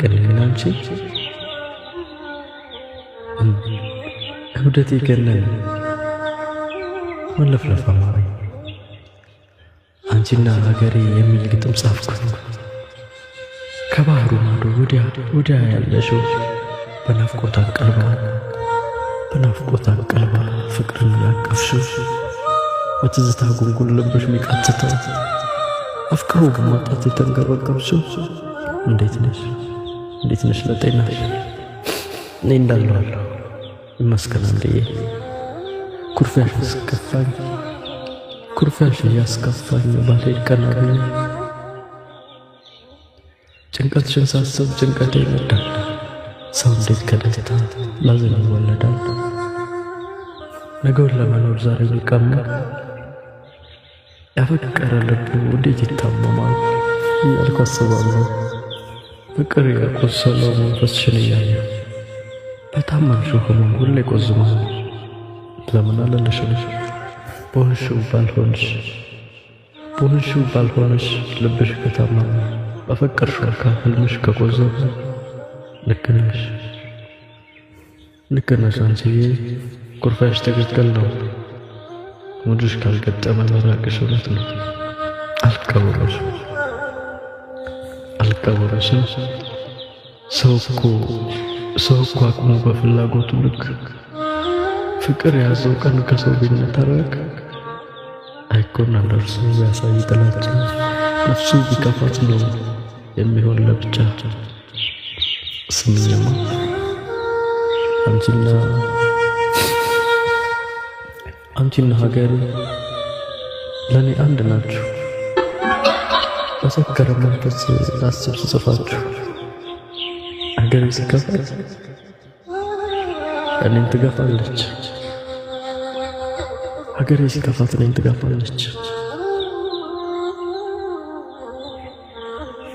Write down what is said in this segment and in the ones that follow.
ቀን አንቺ እብደቴ ገነን መለፍለፍ አማረኝ። አንቺና ሀገሬ የሚል ግጥም ጻፍኩኝ። ከባህሩ ማዶ ወዲያ ያለሽው በናፍቆት አንቀልባ ፍቅርን ያቀፍሽው በትዝታ ጉንጉን ልብሽ ሚቃትተው አፍቅሮ በማጣት የተንገበገብሽው እንዴት ነሽ ለጤናሽ? እኔ እንዳለዋለሁ ይመስገን አንድዬ። ኩርፊያሽ እያስከፋኝ ባልሄድ ቀና ብዬ ጭንቀትሽን ሳስብ ጭንቀቴ ይነዳል። ሰው እንዴት ከደስታ ላዘን ይወለዳል? ነገውን ለመኖር ዛሬ ቢቀማ ያፈቀረ ልቡ እንዴት ይታመማል እያልኩ አስባለሁ። ፍቅር የቆሰለው መንፈስሽን እያየ በታመምሽው ህመም ሁሌ ቆዝሟል። ለምን አለልሽም በሆንሽው ባልሆንሽ ልብሽ ከታመመ በፈቀርሽው አካል ህልምሽ ከቆዘመ ልክ ነሽ አንቺዬ። ኩርፊያሽ ትክክል ነው። ሙድሽ ካልገጠመ መራቅሽ እውነት ነው። አልቀበለሽም። ሰው እኮ አቅሙ በፍላጎቱ ልክ ፍቅር የያዘው ቀን ከሰው ቢነታረቅ አይኮና ለእርሱ ያሳይ ጥላቻ ነፍሱ ቢከፋት ነው የሚሆን ለብቻ። ስምኝማ አንቺና ሀገሬ ለኔ አንድ ናችሁ። በሰከረ መንፈስ ላስብ ስጽፋችሁ ሀገሬ ሲከፋት እኔን ትገፋለች፣ ሀገሬ ሲከፋት እኔን ትገፋለች።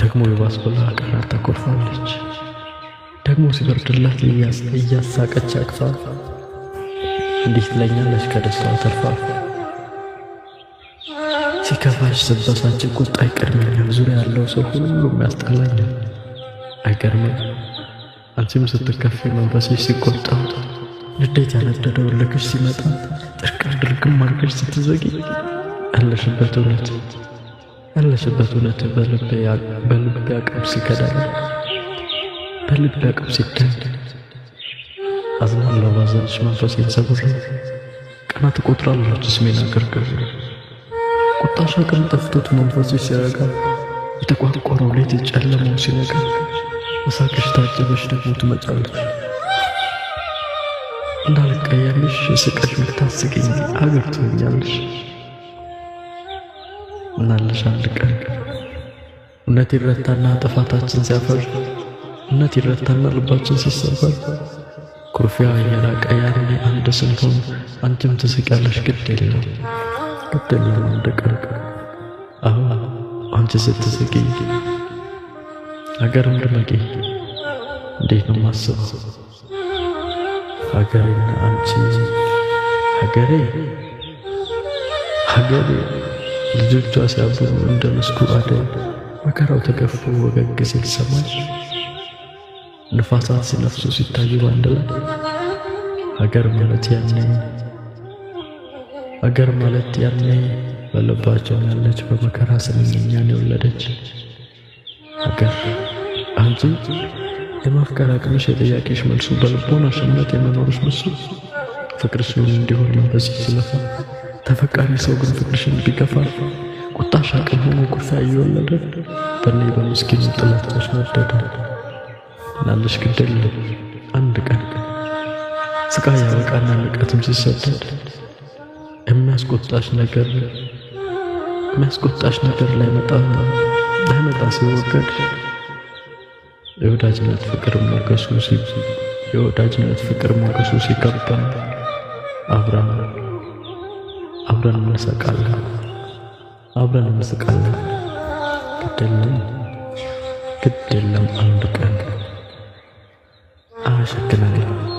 ደግሞ ይባስ ብላ ቀናት ታኮርፋለች። ደግሞ ሲበርድላት እያሳቀች አቅፋ እንዲህ ትለኛለች ከደስታዋ ተርፋ። ሲከፋሽ ስበሳጭ ቁጣ አይቀድመኛል። ዙሪያ ያለው ሰው ሁሉም ያስጠላኛል። አይገርምም አንቺም ስትከፊ መንፈስሽ ሲቆጣ ንዴት ያነደደው ልክሽ ሲመጣ ድርግም አድርገሽ ስትዘጊ ያለሽበት እውነት በልቤ አቅም ሲከዳኝ በልቤ አቅም ሲዳኝ አዝናለሁ ባዘንሽ መንፈሴን ሰብሬ ቀናት እቆጥራለሁ ጅስሜን አገርግሬ። ቁጣሽ አቅም ጠፍቶት መንፈስሽ ሲረጋ የተቋቆረው ሌት የጨለመው ሲነጋ በሳቅሽ ታጀበሽ ደግሞ ትመጫለሽ። እንዳልቀየምሽ ስቀሽ ምታስቂኝ አገር ትሆኛለሽ። ምናለሽ አንድ ቀን እውነት ይረታና ጥፋታችን ሲያፈር እውነት ይረታና ልባችን ሲሰበር ኩርፊያ እየራቀ ያኔ አንድ ስንሆን አንቺም ትስቂያለሽ። ግድ የለም አንድ ቀን አንቺ ስትስቂ ሀገርም ድመቂ። እንዴት ነው ማስበው ሀገሬና አንቺ ሀገሬ ልጆቿ ሲያብሩ እንደ መስኩ አደይ መከራው ተገፎ ወገግ ሲል ሰማይ ንፋሳት ሲነፍሱ ሲታዩ ባንድ ላይ ሀገር ማለት ያኔ በልባቸው ያለች በመከራ ስንኝ እኛን የወለደች ሀገር አንቺ የማፍቀር አቅምሽ የጥያቄሽ መልሱ በልቦናሽ እምነት የመኖርሽ ምሱ ፍቅርሽ ምን እንዲሆን ነው በዚህ ሲለፋ ተፈቃሪ ሰው ግን ፍቅርሽን ቢገፋ ቁጣሽ አቅም ሆኖ ኩርፊያ እየወለደ በእኔ በምስኪኑ ጥላትሽ ነደደ። ናለሽ ግድ የለም አንድ ቀን ስቃይ ያበቃና ንቀትም ሲሰደድ የሚያስቆጣሽ ነገር ላይመጣ ሲወገድ የወዳጅነት ፍቅር ሞገሱ ሲከባ አብረን እንስቃለን። ግድ የለም አንድ ቀን። አመሰግናለሁ።